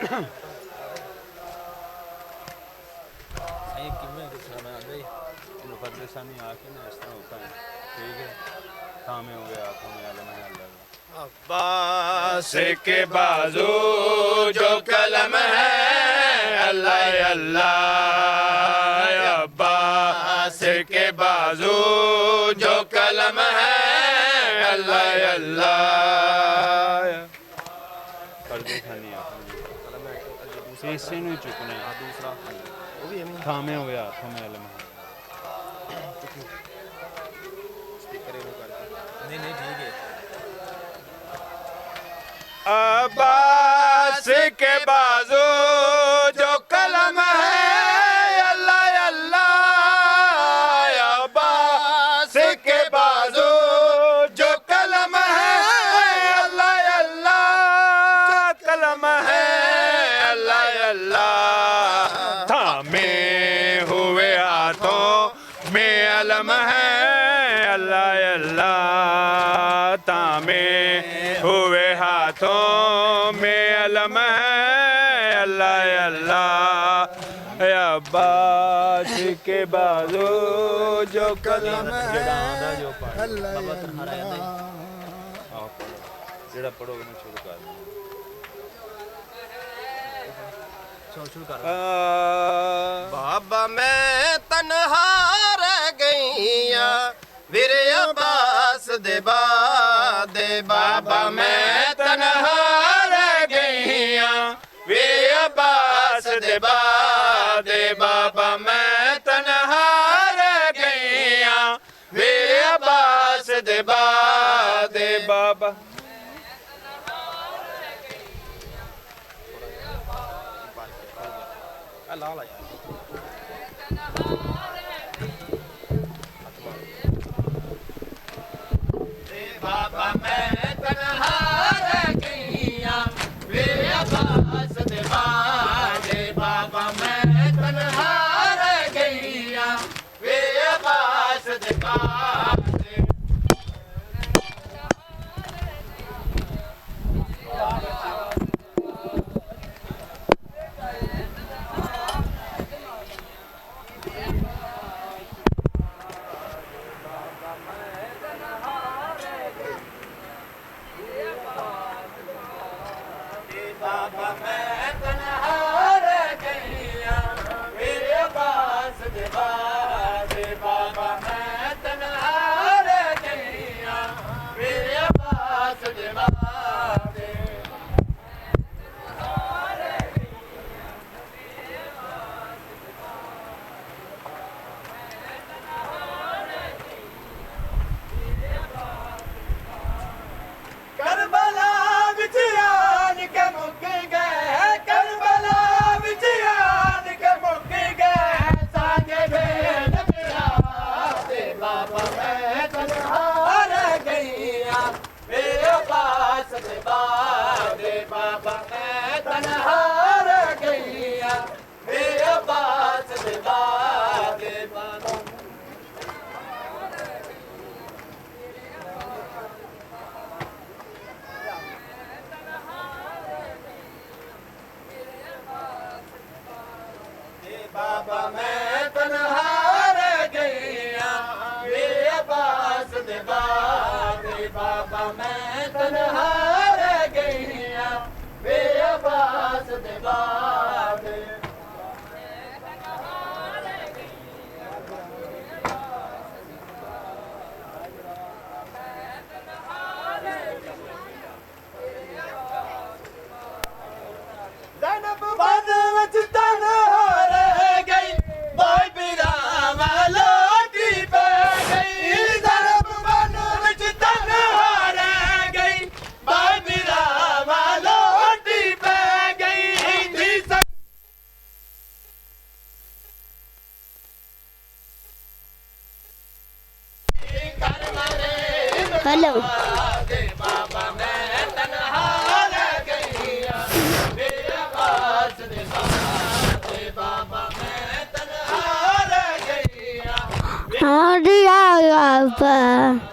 सही किमें कुछ समय आ गई मुकद्दस नहीं आके ना इस तरह होता है ठीक है काम हो गया आंखों में आलम है अल्लाह अब्बास के बाजू जो कलम है अल्लाह अल्लाह अब्बास के बाजू जो कलम है अल्लाह अल्लाह पर्दे खानी आंखों में इसे नहीं चुकना दूसरा वो भी थामे हो गया आंखों में आलम है नहीं नहीं ठीक है अब्बास के बाजू जो कलम है अल्लाह अल्लाह अब्बास के बाजू जो कलम है अल्लाह अल्लाह कलम है अल्लाह अल्लाह थामे हुए हाथों में अलम है अल्लाह अल्लाह थामे हुए हाथों में अलम है अल्लाह अल्लाह अब्बास के बाजू जो कलम है अल्लाह जेड़ा पढ़ोगे मैं शुरू कर बाबा मैं तन्हा रह गईया वीर अब्बास दे बादे बाबा मैं तन्हा रह गईया वीर अब्बास दे बादे बाबा मैं तन्हा रह गईया वीर अब्बास दे बादे बाबा लाला यार बाबा मैं तन्हा रह गईया वे अब्बास दे बादे बाबा मैं तन्हा रह गईया वे अब्बास दे बादे बाबा मैं तन्हा रह गईया वे अब्बास दे बादे बाबा मैं तन्हा रह गईया वे अब्बास दे बादे करबला विच आन के मुक गए करबला विच आन के मुक गए सागे भेद मेरा दे बाबा मैं तन्हा रह गईया वे अब्बास दे बादे बाबा मैं तन्हा रह गईया वे अब्बास दे बादे बाबा बाबा मैं तन्हा रह गईया वे अब्बास दे बादे बाबा मैं तन्हा रह गईया वे अब्बास दे बादे ज़ैनब बद विच तन्हा रह गई बाई बिरावा लोटी पे गई ज़ैनब बद विच तन्हा रह गई बाई बिरावा लोटी पे गई थी हेलो बाबा मैं तन्हा रह गईया वे अब्बास दे बाबा मैं तन्हा रह गईया हाँ जी, आ